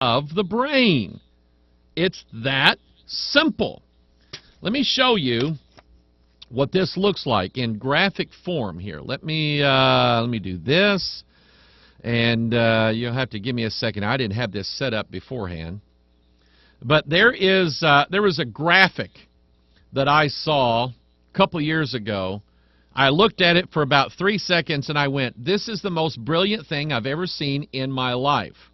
of the brain. It's that simple. Let me show you what this looks like in graphic form here. Let me do this, and you'll have to give me a second. I didn't have this set up beforehand, but there was a graphic that I saw a couple years ago. I looked at it for about 3 seconds, and I went, "This is the most brilliant thing I've ever seen in my life."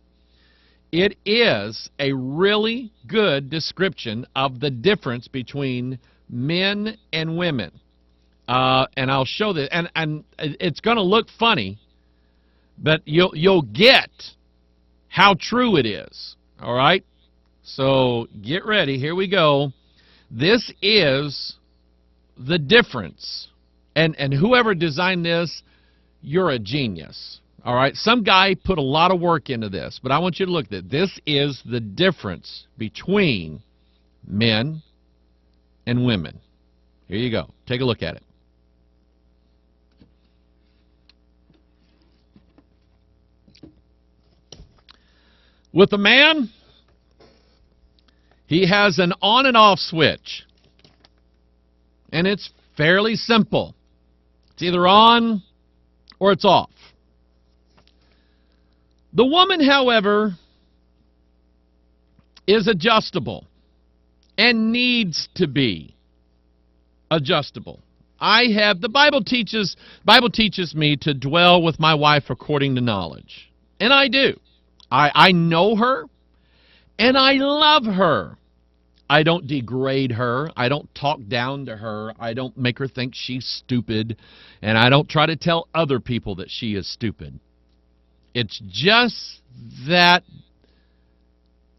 It is a really good description of the difference between men and women. And I'll show this. And it's going to look funny, but you'll get how true it is. All right? So get ready. Here we go. This is the difference. And whoever designed this, you're a genius. All right? Some guy put a lot of work into this, but I want you to look at it. This is the difference between men and women. Here you go. Take a look at it. With a man, he has an on and off switch. And it's fairly simple. It's either on or it's off. The woman, however, is adjustable and needs to be adjustable. The Bible teaches me to dwell with my wife according to knowledge. And I do. I know her, and I love her. I don't degrade her. I don't talk down to her. I don't make her think she's stupid, and I don't try to tell other people that she is stupid. It's just that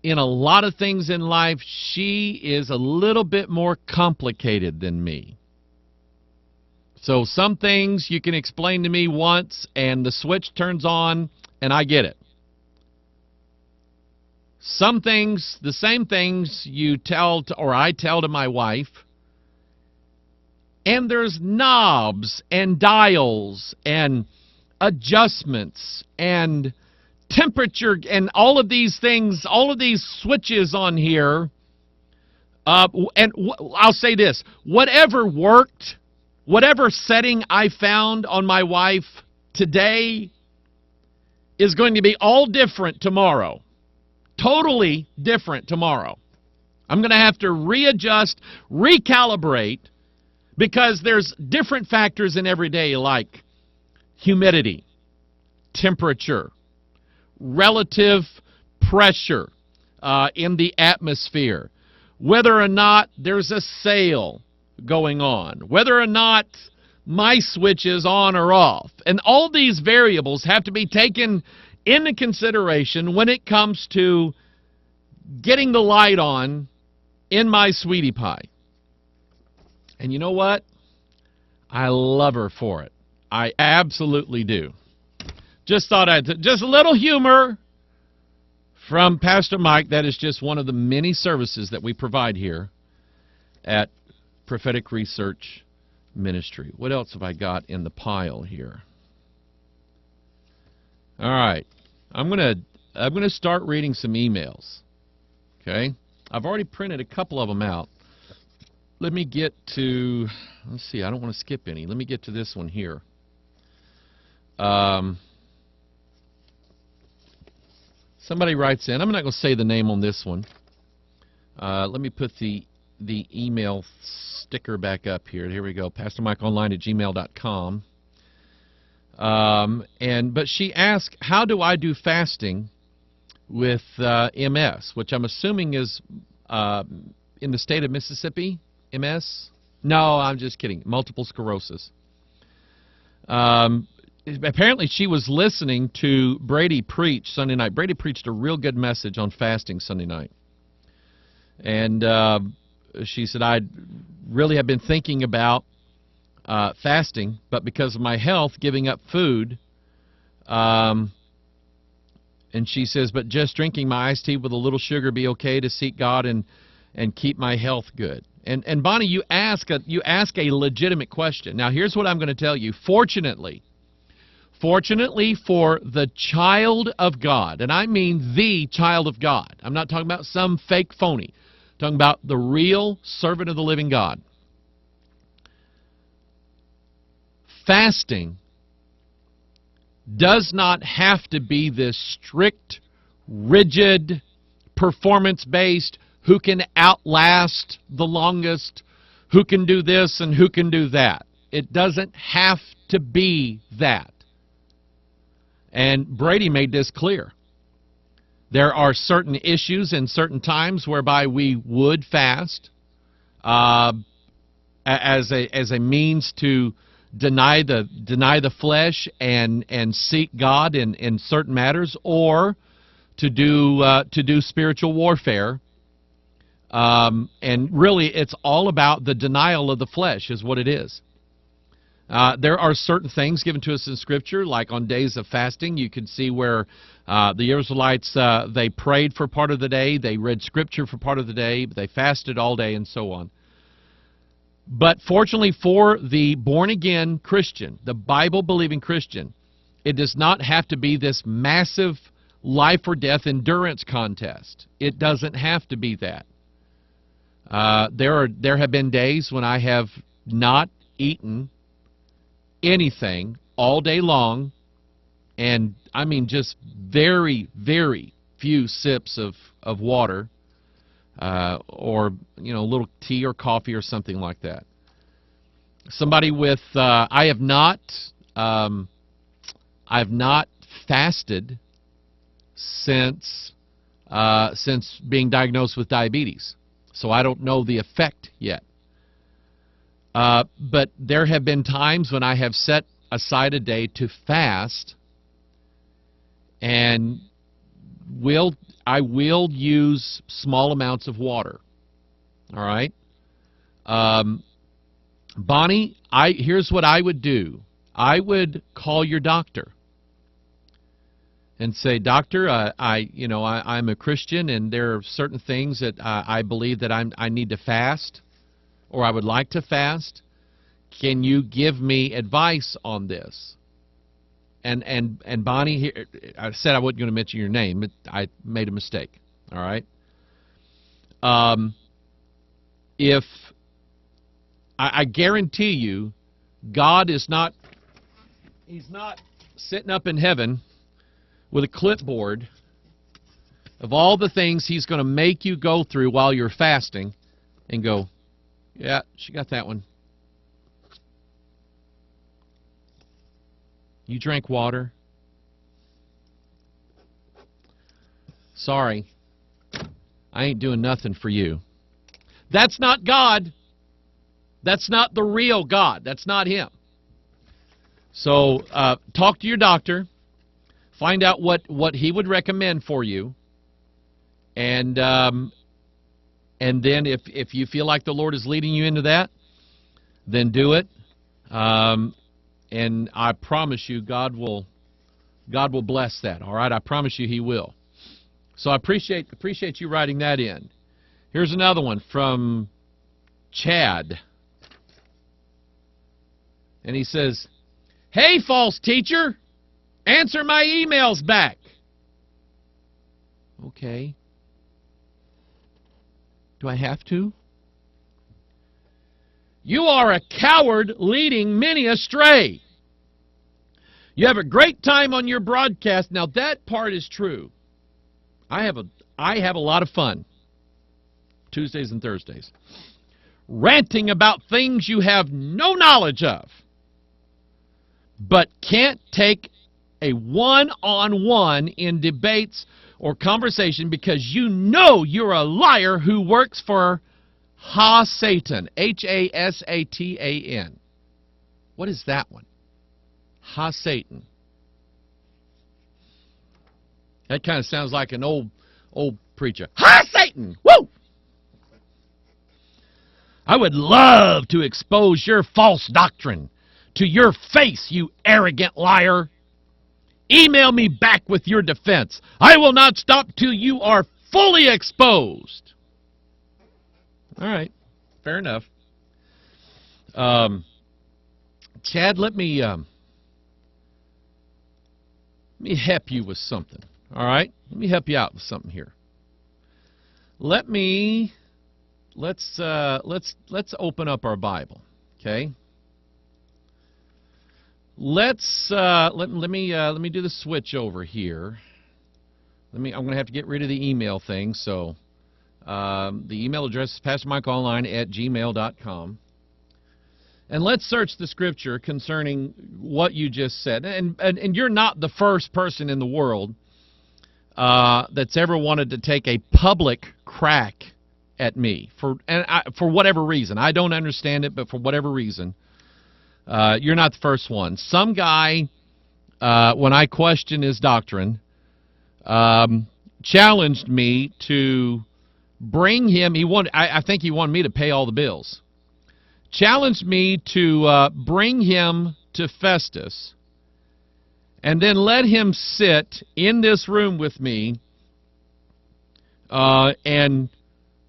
in a lot of things in life, she is a little bit more complicated than me. So some things you can explain to me once, and the switch turns on, and I get it. Some things, the same things you tell to, or I tell to my wife, and there's knobs and dials and adjustments and temperature and all of these things, all of these switches on here. And I'll say this, whatever worked, whatever setting I found on my wife today is going to be all different tomorrow. Totally different tomorrow. I'm going to have to readjust, recalibrate, because there's different factors in every day like humidity, temperature, relative pressure in the atmosphere, whether or not there's a sale going on, whether or not my switch is on or off. And all these variables have to be taken into consideration when it comes to getting the light on in my sweetie pie. And you know what? I love her for it. I absolutely do. Just thought just a little humor from Pastor Mike. That is just one of the many services that we provide here at Prophetic Research Ministry. What else have I got in the pile here? All right. I'm gonna start reading some emails. Okay? I've already printed a couple of them out. Let me get to, let's see, I don't want to skip any. Let me get to this one here. Somebody writes in, I'm not going to say the name on this one. Let me put the email sticker back up here. Here we go, pastormikeonline@gmail.com. But she asked, how do I do fasting with MS, which I'm assuming is in the state of Mississippi? MS? No, I'm just kidding. Multiple sclerosis. Apparently she was listening to Brady preach Sunday night. Brady preached a real good message on fasting Sunday night. And she said, I really have been thinking about fasting, but because of my health, giving up food. And she says, but just drinking my iced tea with a little sugar be okay to seek God and keep my health good. And Bonnie, you ask a legitimate question. Now, here's what I'm going to tell you. Fortunately, Fortunately for the child of God, and I mean the child of God. I'm not talking about some fake phony. I'm talking about the real servant of the living God. Fasting does not have to be this strict, rigid, performance-based, who can outlast the longest, who can do this and who can do that. It doesn't have to be that. And Brady made this clear. There are certain issues and certain times whereby we would fast as a means to deny the flesh and seek God in certain matters, or to do spiritual warfare. And really, it's all about the denial of the flesh, is what it is. There are certain things given to us in Scripture, like on days of fasting. You can see where the Israelites, they prayed for part of the day, they read Scripture for part of the day, they fasted all day, and so on. But fortunately for the born-again Christian, the Bible-believing Christian, it does not have to be this massive life-or-death endurance contest. It doesn't have to be that. There have been days when I have not eaten anything all day long, and I mean just very, very few sips of water, or a little tea or coffee or something like that. Somebody with I have not fasted since being diagnosed with diabetes, so I don't know the effect yet. But there have been times when I have set aside a day to fast, and I will use small amounts of water. All right? Bonnie, here's what I would do. I would call your doctor and say, Doctor, I'm a Christian, and there are certain things that I believe that I need to fast, or I would like to fast. Can you give me advice on this? And Bonnie, here, I said I wasn't going to mention your name, but I made a mistake. All right? If I guarantee you, God is not, He's not sitting up in heaven with a clipboard of all the things He's going to make you go through while you're fasting and go, yeah, she got that one. You drank water. Sorry, I ain't doing nothing for you. That's not God. That's not the real God. That's not Him. So talk to your doctor. Find out what he would recommend for you. And then if you feel like the Lord is leading you into that, then do it. And I promise you, God will bless that. All right, I promise you He will. So I appreciate you writing that in. Here's another one from Chad. And he says, "Hey, false teacher, answer my emails back." Okay. Do I have to? "You are a coward leading many astray. You have a great time on your broadcast." Now that part is true. I have a lot of fun Tuesdays and Thursdays ranting about things you have no knowledge of, but can't take a one-on-one in debates or conversation because you know you're a liar who works for Satan, H-A-S-A-T-A-N. What is that one? Satan. That kind of sounds like an old preacher. Satan! Woo! I would love to expose your false doctrine to your face, you arrogant liar. Email me back with your defense. I will not stop till you are fully exposed. All right. Fair enough. Chad, let me Let me help you with something. All right? Let me help you out with something here. Let's open up our Bible. Okay? Let me do the switch over here. I'm going to have to get rid of the email thing. So the email address is pastormikeonline@gmail.com. And let's search the Scripture concerning what you just said. And you're not the first person in the world that's ever wanted to take a public crack at me for whatever reason. I don't understand it, but for whatever reason, you're not the first one. Some guy, when I questioned his doctrine, challenged me to bring him. I think he wanted me to pay all the bills. Challenged me to bring him to Festus and then let him sit in this room with me and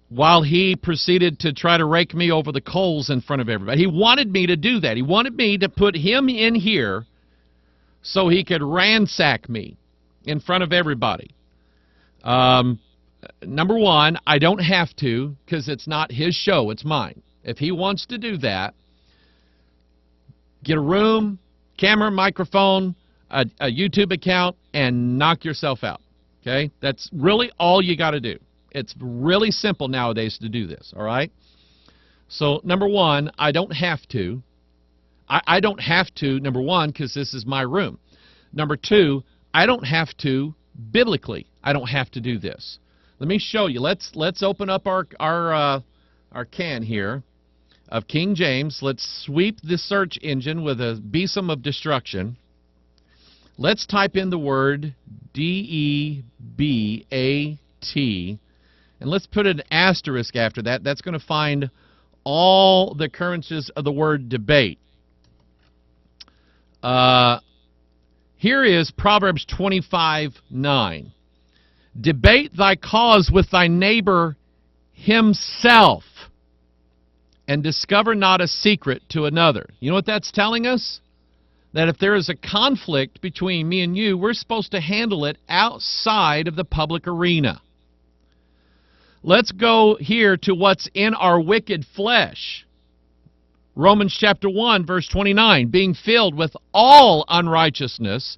while he proceeded to try to rake me over the coals in front of everybody. He wanted me to do that. He wanted me to put him in here so he could ransack me in front of everybody. Number one, I don't have to because it's not his show, it's mine. If he wants to do that, get a room, camera, microphone, a YouTube account, and knock yourself out. Okay? That's really all you got to do. It's really simple nowadays to do this, all right? So, number one, I don't have to. I don't have to, number one, because this is my room. Number two, I don't have to biblically. I don't have to do this. Let me show you. Let's open up our can here of King James. Let's sweep the search engine with a besom of destruction. Let's type in the word D-E-B-A-T, and let's put an asterisk after that. That's going to find all the occurrences of the word debate. Here is Proverbs 25:9. Debate thy cause with thy neighbor himself, and discover not a secret to another. You know what that's telling us? That if there is a conflict between me and you, we're supposed to handle it outside of the public arena. Let's go here to what's in our wicked flesh. Romans chapter 1, verse 29, being filled with all unrighteousness,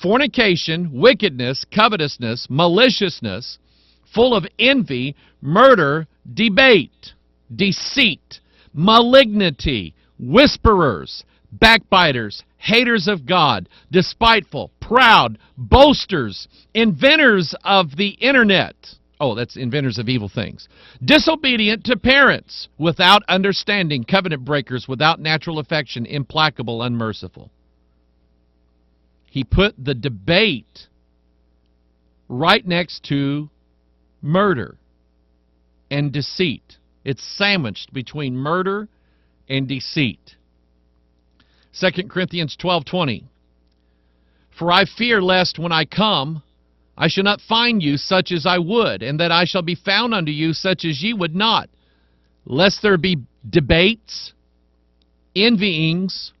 fornication, wickedness, covetousness, maliciousness, full of envy, murder, debate, deceit, malignity, whisperers, backbiters, haters of God, despiteful, proud, boasters, inventors of the internet. Oh, that's inventors of evil things. Disobedient to parents, without understanding, covenant breakers, without natural affection, implacable, unmerciful. He put the debate right next to murder and deceit. It's sandwiched between murder and deceit. 2 Corinthians 12:20. For I fear lest when I come, I shall not find you such as I would, and that I shall be found unto you such as ye would not, lest there be debates, envyings,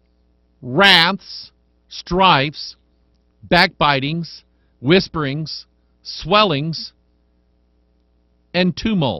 wraths, strifes, backbitings, whisperings, swellings, and tumult.